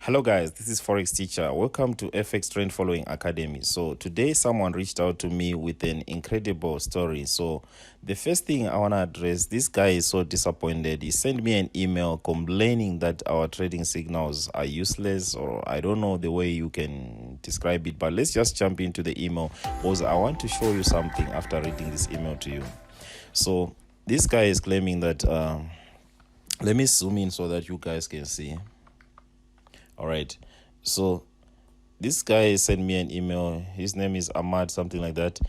Hello guys, this is Forex teacher. Welcome to FX Trend Following Academy. So today someone reached out to me with an incredible story. So the first thing I want to address, this guy is so disappointed. He sent me an email complaining that our trading signals are useless, or I don't know the way you can describe it, but let's just jump into the email because I want to show you something after reading this email to you. So this guy is claiming that let me zoom in so that you guys can see. All right, so this guy sent me an email. His name is Ahmad, something like that.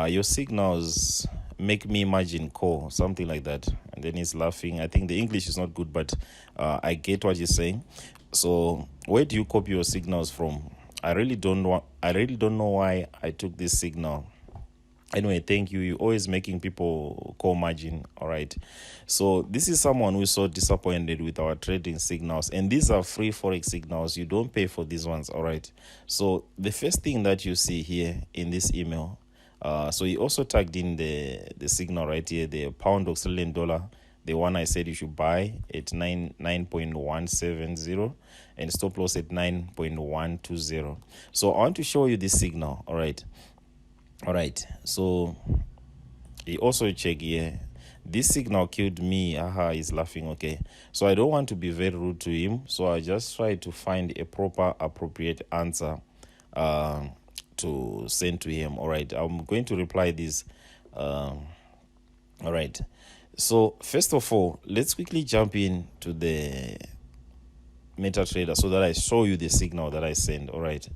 Your signals make me imagine core, something like that. And then he's laughing. I think the English is not good, but I get what he's saying. So where do you copy your signals from? I really don't know why I took this signal. Anyway, thank you. You're always making people call margin. All right. So this is someone who's so disappointed with our trading signals. And these are free Forex signals. You don't pay for these ones. All right. So the first thing that you see here in this email, so he also tagged in the signal right here, the pound Australian dollar, the one I said you should buy at 9.170 and stop loss at 9.120. So I want to show you this signal. All right. All right, so he also check here. This signal killed me. Aha, he's laughing. Okay, so I don't want to be very rude to him, so I just try to find a proper, appropriate answer to send to him. All right, I'm going to reply this. All right, so first of all, let's quickly jump in to the MetaTrader so that I show you the signal that I send. All right.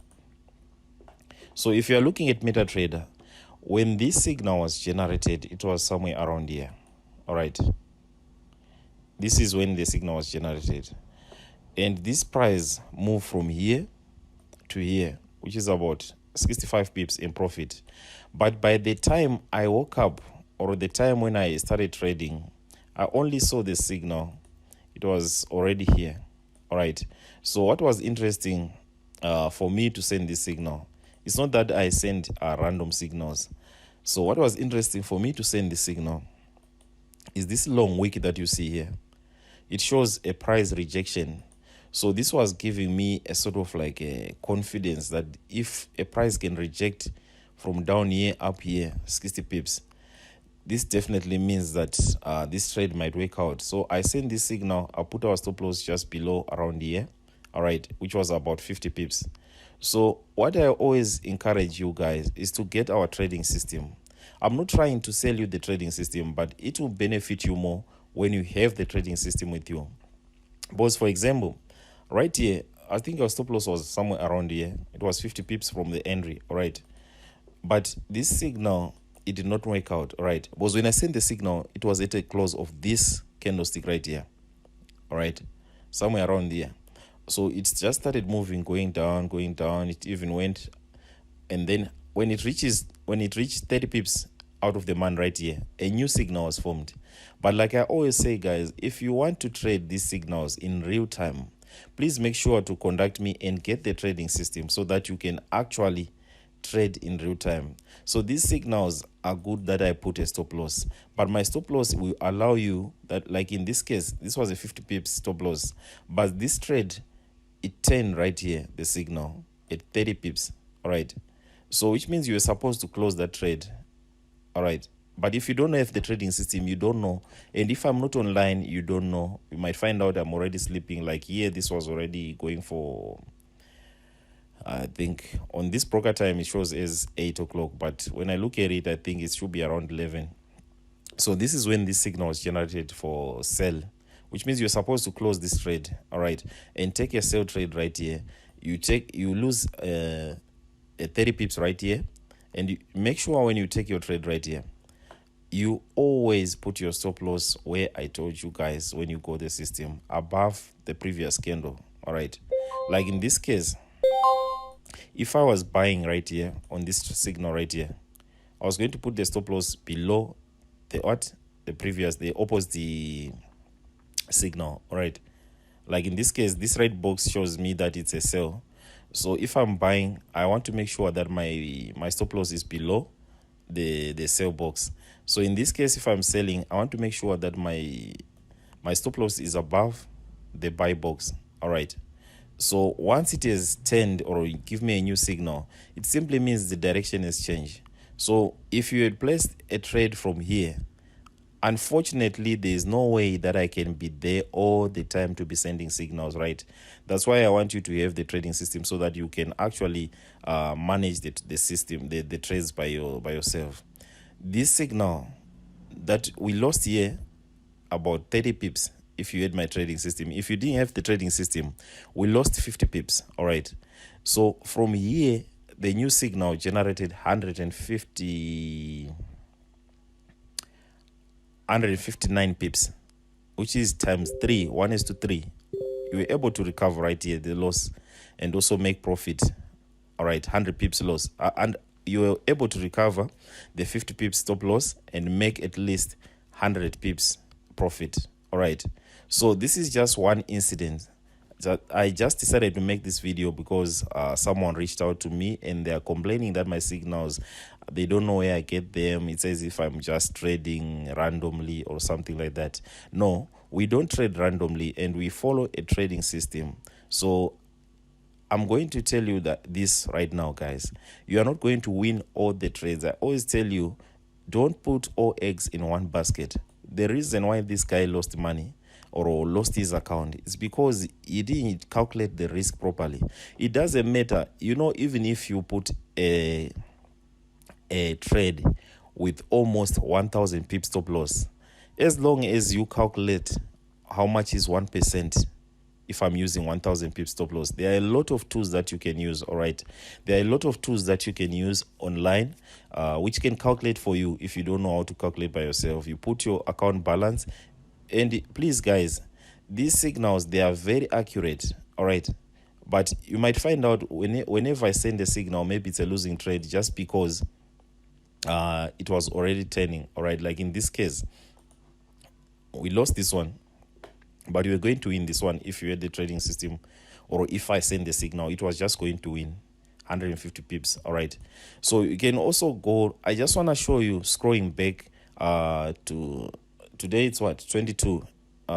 So if you are looking at MetaTrader, when this signal was generated, it was somewhere around here. All right. This is when the signal was generated. And this price moved from here to here, which is about 65 pips in profit. But by the time I woke up, or the time when I started trading, I only saw the signal. It was already here. All right. So what was interesting for me to send this signal, it's not that I send random signals. So what was interesting for me to send this signal is this long wick that you see here. It shows a price rejection. So this was giving me a sort of like a confidence that if a price can reject from down here up here 60 pips, this definitely means that this trade might work out. So I send this signal. I put our stop loss just below around here. All right, which was about 50 pips. So what I always encourage you guys is to get our trading system. I'm not trying to sell you the trading system, but it will benefit you more when you have the trading system with you. Because for example, right here, I think our stop loss was somewhere around here. It was 50 pips from the entry, all right? But this signal, it did not work out, all right? Because when I sent the signal, it was at a close of this candlestick right here, all right? Somewhere around here. So it just started moving, going down. It even went, and then when it reached 30 pips out of the man right here, a new signal was formed. But like I always say, guys, if you want to trade these signals in real time, please make sure to contact me and get the trading system so that you can actually trade in real time. So these signals are good that I put a stop loss, but my stop loss will allow you that, like in this case, this was a 50 pips stop loss, but this trade, it turned right here, the signal, at 30 pips, all right? So which means you're supposed to close that trade, all right? But if you don't have the trading system, you don't know. And if I'm not online, you don't know. You might find out I'm already sleeping. Like here, this was already going for, I think, on this broker time, it shows as 8 o'clock. But when I look at it, I think it should be around 11. So this is when this signal was generated for sell, which means you're supposed to close this trade, all right, and take a sell trade right here. You lose 30 pips right here, and you make sure when you take your trade right here, you always put your stop loss where I told you guys when you go the system, above the previous candle, all right? Like in this case, if I was buying right here on this signal right here, I was going to put the stop loss below the opposite signal, all right? Like in this case, this red box shows me that it's a sell. So if I'm buying, I want to make sure that my stop loss is below the sell box. So in this case, if I'm selling, I want to make sure that my stop loss is above the buy box, all right? So once it has turned or give me a new signal, it simply means the direction has changed. So if you had placed a trade from here, unfortunately there is no way that I can be there all the time to be sending signals, right? That's why I want you to have the trading system, so that you can actually manage the system, the trades by yourself. This signal that we lost here, about 30 pips, if you had my trading system. If you didn't have the trading system, we lost 50 pips. All right, so from here the new signal generated 159 pips, which is times 3, 1:3. You were able to recover right here the loss and also make profit. All right, 100 pips loss, and you were able to recover the 50 pips stop loss and make at least 100 pips profit. All right, so this is just one incident that I just decided to make this video because someone reached out to me and they are complaining that my signals, they don't know where I get them. It's as if I'm just trading randomly or something like that. No, we don't trade randomly, and we follow a trading system. So I'm going to tell you that this right now, guys. You are not going to win all the trades. I always tell you, don't put all eggs in one basket. The reason why this guy lost money or lost his account is because he didn't calculate the risk properly. It doesn't matter, you know, even if you put a trade with almost 1,000 pip stop loss, as long as you calculate how much is 1%. If I'm using 1,000 pip stop loss, there are a lot of tools that you can use. All right, there are a lot of tools that you can use online, which can calculate for you. If you don't know how to calculate by yourself, you put your account balance. And please, guys, these signals, they are very accurate. All right, but you might find out whenever I send a signal, maybe it's a losing trade just because it was already turning. All right, like in this case, we lost this one, but you were going to win this one if you had the trading system, or if I send the signal, it was just going to win 150 pips. All right, so you can also go, I just want to show you, scrolling back to today, it's what, 22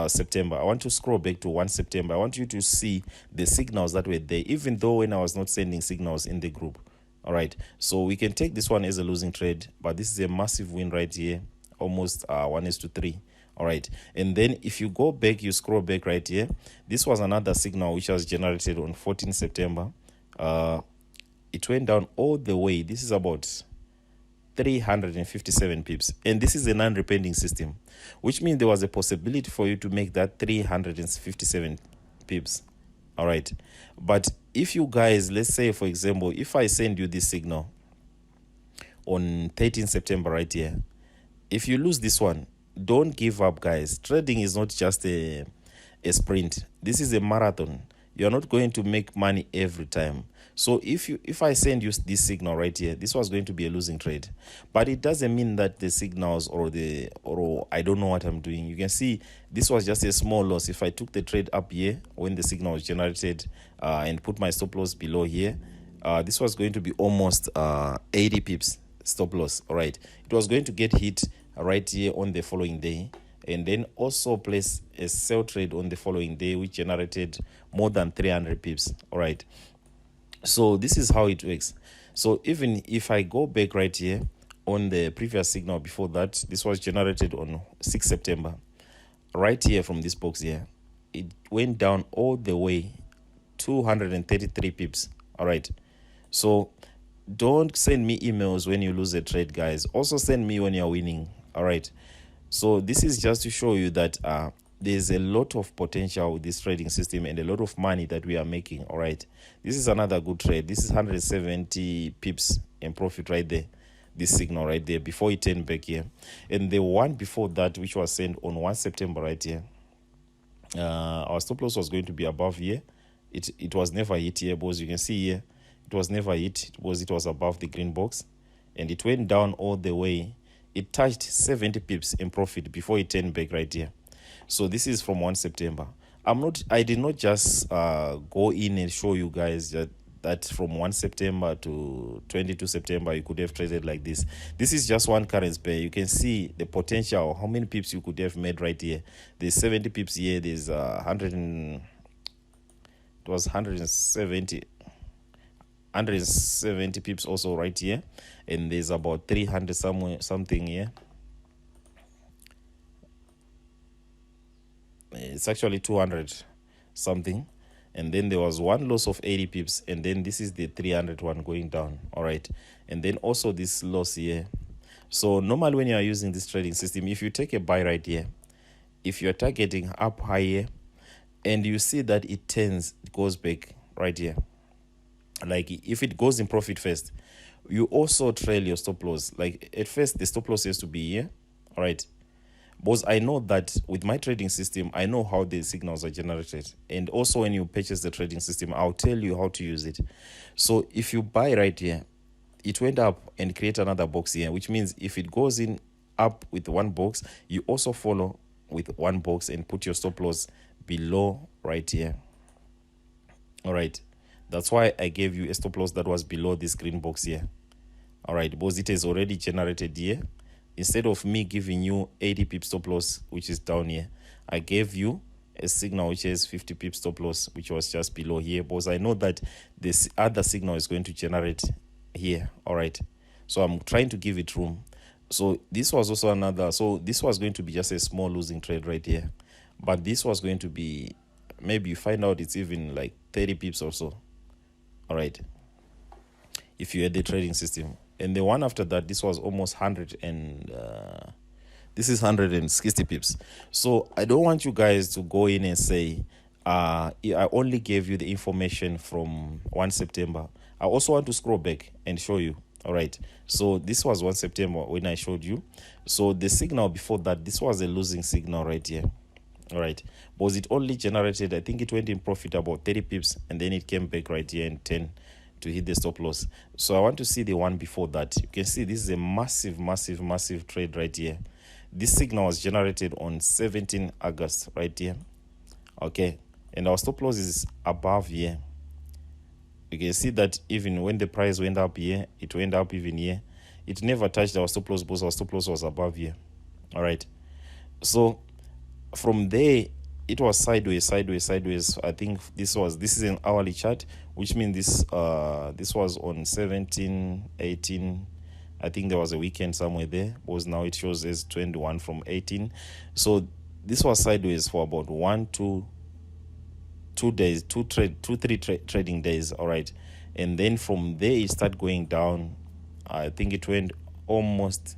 September. I want to scroll back to 1 September. I want you to see the signals that were there, even though when I was not sending signals in the group. All right, so we can take this one as a losing trade, but this is a massive win right here, almost 1:3. All right, and then if you go back, you scroll back right here, this was another signal which was generated on 14 September. It went down all the way. This is about 357 pips, and this is a non-repenting system, which means there was a possibility for you to make that 357 pips. All right, but if you guys, let's say for example, if I send you this signal on 13 September right here, if you lose this one, don't give up, guys. Trading is not just a sprint. This is a marathon. You're not going to make money every time. So if I send you this signal right here, this was going to be a losing trade, but it doesn't mean that the signals or I don't know what I'm doing. You can see this was just a small loss. If I took the trade up here when the signal was generated and put my stop loss below here, this was going to be almost 80 pips stop loss. All right, it was going to get hit right here on the following day, and then also place a sell trade on the following day, which generated more than 300 pips. All right, so this is how it works. So even if I go back right here on the previous signal before that, this was generated on 6 September. Right here from this box here, it went down all the way 233 pips. All right, so don't send me emails when you lose a trade, guys. Also send me when you're winning. All right, so this is just to show you that there's a lot of potential with this trading system and a lot of money that we are making. All right, this is another good trade. This is 170 pips in profit right there, this signal right there before it turned back here. And the one before that, which was sent on 1 September right here, our stop loss was going to be above here. It was never hit here, because you can see here it was never hit. It was above the green box, and it went down all the way. It touched 70 pips in profit before it turned back right here. So this is from 1 September. I did not just go in and show you guys that from 1 September to 22 September you could have traded like this. This is just one currency pair. You can see the potential, how many pips you could have made right here. There's 70 pips here, there's it was 170 pips also right here, and there's about 300 something here. It's actually 200 something, and then there was one loss of 80 pips, and then this is the 300 one going down. All right, and then also this loss here. So normally when you are using this trading system, if you take a buy right here, if you're targeting up higher and you see that it turns, it goes back right here, like if it goes in profit first, you also trail your stop loss. Like at first the stop loss has to be here. All right, because I know that with my trading system, I know how the signals are generated. And also when you purchase the trading system, I'll tell you how to use it. So if you buy right here, it went up and create another box here, which means if it goes in up with one box, you also follow with one box and put your stop loss below right here. All right, that's why I gave you a stop loss that was below this green box here. All right, because it is already generated here. Instead of me giving you 80 pip stop loss, which is down here, I gave you a signal which has 50 pip stop loss, which was just below here, because I know that this other signal is going to generate here. All right, so I'm trying to give it room. So this was also another, so this was going to be just a small losing trade right here, but this was going to be, maybe you find out it's even like 30 pips or so. All right, if you had the trading system. And the one after that, this was almost 100 and this is 160 pips. So I don't want you guys to go in and say, I only gave you the information from 1 September. I also want to scroll back and show you. All right, so this was 1 September when I showed you. So the signal before that, this was a losing signal right here. All right, because it only generated, I think it went in profit about 30 pips, and then it came back right here and 10 to hit the stop loss. So I want to see the one before that. You can see this is a massive trade right here. This signal was generated on 17 August right here. Okay, and our stop loss is above here. You can see that even when the price went up here, it went up even here. It never touched our stop loss because our stop loss was above here. All right, so from there it was sideways. I think this is an hourly chart, which means this was on 17, 18. I think there was a weekend somewhere there, because now it shows as 21 from 18. So this was sideways for about 3 trading days. All right, and then from there it started going down. I think it went almost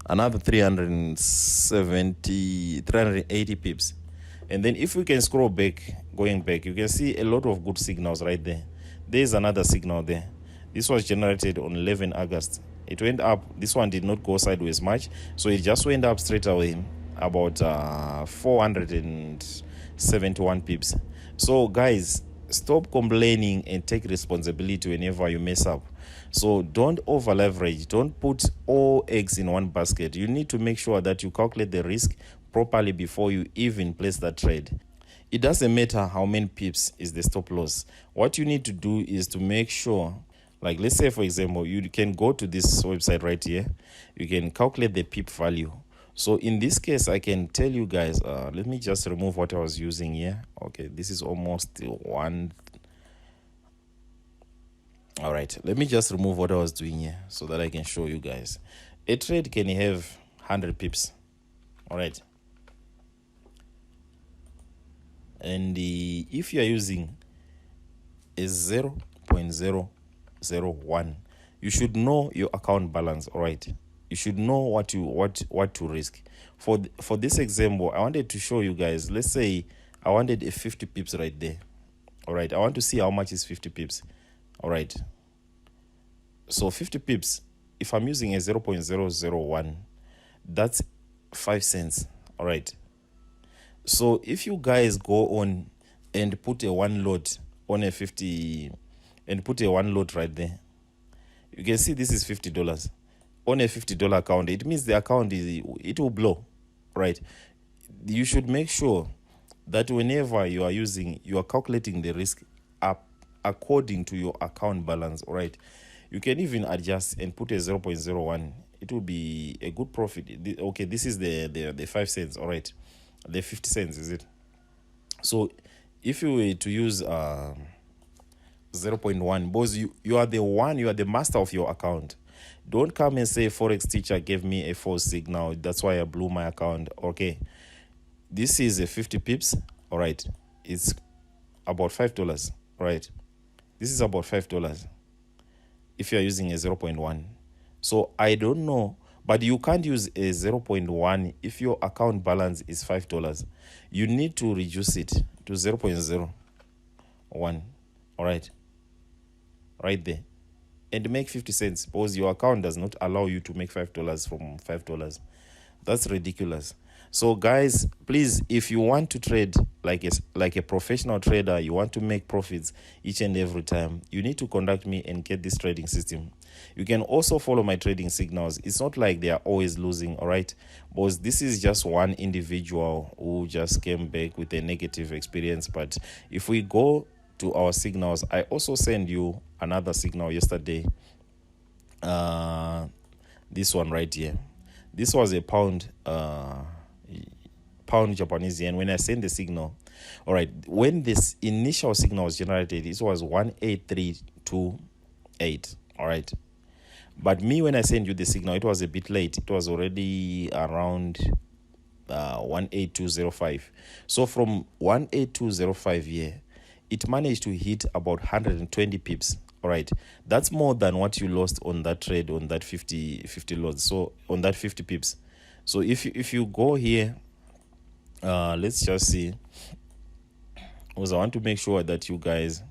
another 380 pips. And then if we can scroll back, going back, you can see a lot of good signals right there. There's another signal there. This was generated on 11 August. It went up. This one did not go sideways much, so it just went up straight away, about 471 pips. So guys, stop complaining and take responsibility whenever you mess up. So don't over leverage. Don't put all eggs in one basket. You need to make sure that you calculate the risk properly before you even place that trade. It doesn't matter how many pips is the stop loss. What you need to do is to make sure, like let's say for example, you can go to this website right here. You can calculate the pip value. So in this case, I can tell you guys, let me just remove what I was using here. Okay, this is almost one. All right, let me just remove what I was doing here so that I can show you guys. A trade can have 100 pips. All right, and if you are using a 0.001, you should know your account balance. All right, you should know what to risk. For this example, I wanted to show you guys, let's say I wanted a 50 pips right there. All right, I want to see how much is 50 pips. All right, so 50 pips, if I'm using a 0.001, that's 5 cents. All right, so if you guys go on and put a one lot on a 50 and put a one lot right there, you can see this is $50 on a $50 account. It means the account it will blow, right? You should make sure that whenever you are calculating the risk up according to your account balance. All right, you can even adjust and put a 0.01. It will be a good profit. Okay, this is the 5 cents. All right, the 50 cents is it. So if you were to use 0.1, because you are the master of your account. Don't come and say Forex teacher gave me a false signal, that's why I blew my account. Okay, this is a 50 pips. All right, it's about $5. Right, this is about $5 if you're using a 0.1. So I don't know, but you can't use a 0.1 if your account balance is $5. You need to reduce it to 0.01. All right, right there, and make 50 cents, because your account does not allow you to make $5 from $5. That's ridiculous. So guys, please, if you want to trade like a professional trader, you want to make profits each and every time, you need to contact me and get this trading system. You can also follow my trading signals. It's not like they are always losing, all right? Because this is just one individual who just came back with a negative experience. But if we go to our signals, I also sent you another signal yesterday. This one right here. This was a pound Japanese yen. When I send the signal, all right, when this initial signal was generated, it was 18328. All right, but me, when I send you the signal, it was a bit late. It was already around 18205. So from 18205 here, it managed to hit about 120 pips. All right, that's more than what you lost on that trade, on that 50 lots. So on that 50 pips. So if you go here, let's just see, because I want to make sure that you guys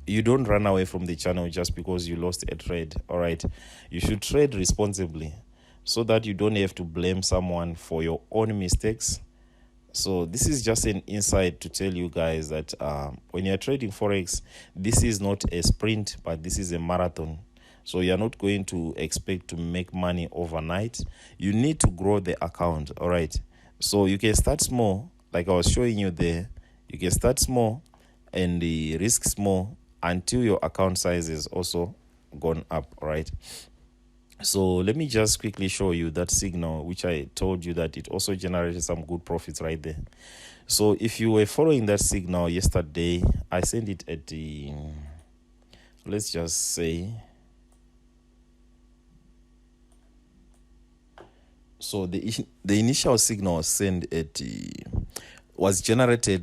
you don't run away from the channel just because you lost a trade. All right, you should trade responsibly so that you don't have to blame someone for your own mistakes. So this is just an insight to tell you guys that when you're trading Forex, this is not a sprint, but this is a marathon. So you're not going to expect to make money overnight. You need to grow the account, all right? So you can start small, like I was showing you there. You can start small and the risk small until your account size is also gone up, all right? So let me just quickly show you that signal, which I told you that it also generated some good profits right there. So if you were following that signal yesterday, I sent it at the, let's just say, so the initial signal was sent at was generated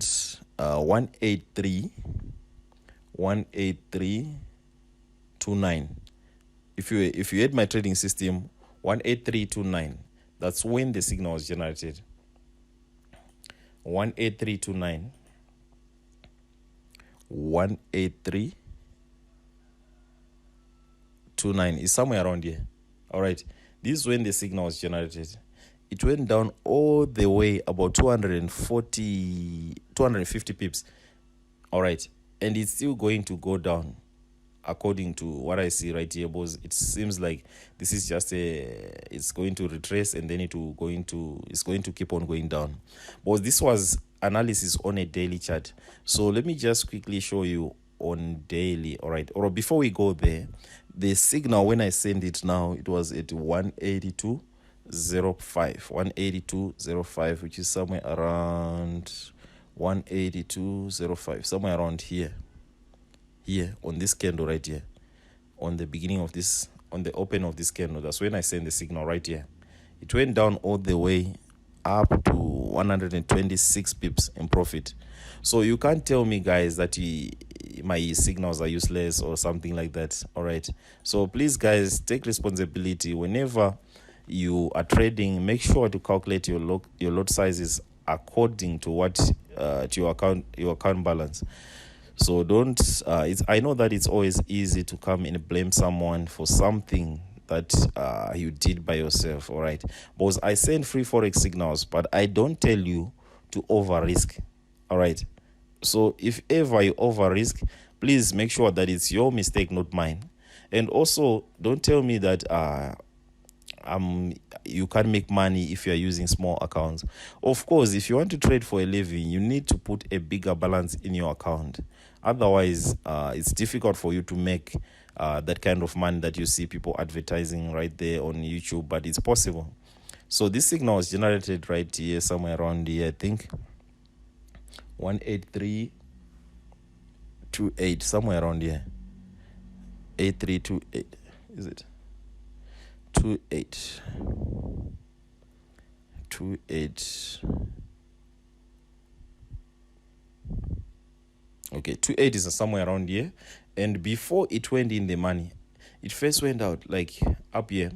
183.29. If you had my trading system 183.29, that's when the signal was generated. 183.29, 183.29 is somewhere around here. All right, this is when the signal was generated. It went down all the way about 250 pips. All right, and it's still going to go down according to what I see right here, because it seems like this is just it's going to retrace and then it's going to keep on going down. But this was analysis on a daily chart. So let me just quickly show you on daily. All right, or before we go there, the signal when I send it now, it was at 182.05, which is somewhere around 182.05, somewhere around here on this candle right here, on the beginning of this, on the open of this candle. That's when I send the signal right here. It went down all the way up to 126 pips in profit. So you can't tell me, guys, that my signals are useless or something like that. All right, so please, guys, take responsibility. Whenever you are trading, make sure to calculate your lot sizes according to what to your account balance. So don't I know that it's always easy to come and blame someone for something that you did by yourself. All right, because I send free Forex signals, but I don't tell you to over risk. All right, so if ever you over risk, please make sure that it's your mistake, not mine. And also, don't tell me that you can't make money if you're using small accounts. Of course, if you want to trade for a living, you need to put a bigger balance in your account. Otherwise, it's difficult for you to make that kind of money that you see people advertising right there on YouTube, but it's possible. So this signal was generated right here, somewhere around here, I think. 18328, somewhere around here. 8328, is it 28 28? Okay, 28 is somewhere around here. And before it went in the money, it first went out like up here,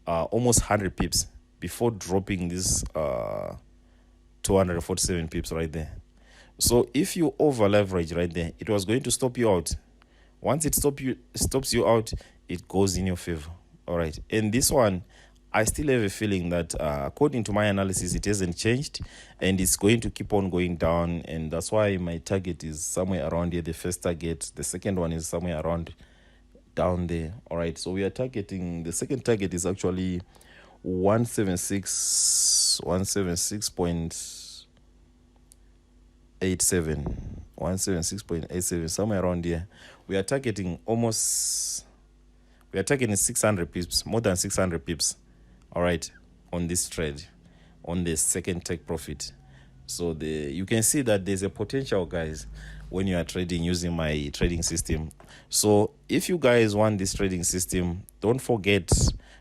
almost 100 pips before dropping this 247 pips right there. So if you over leverage right there, it was going to stop you out. Once it stops you out, it goes in your favor. All right. And this one, I still have a feeling that according to my analysis, it hasn't changed and it's going to keep on going down. And that's why my target is somewhere around here. The first target, the second one is somewhere around down there. All right. So we are targeting, the second target is actually 176.87, somewhere around here. We are targeting 600 pips, more than 600 pips, all right, on this trade, on the second take profit. So you can see that there's a potential, guys, when you are trading using my trading system. So if you guys want this trading system, don't forget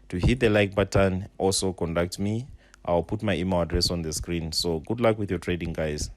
to hit the like button. Also contact me. I'll put my email address on the screen. So good luck with your trading, guys.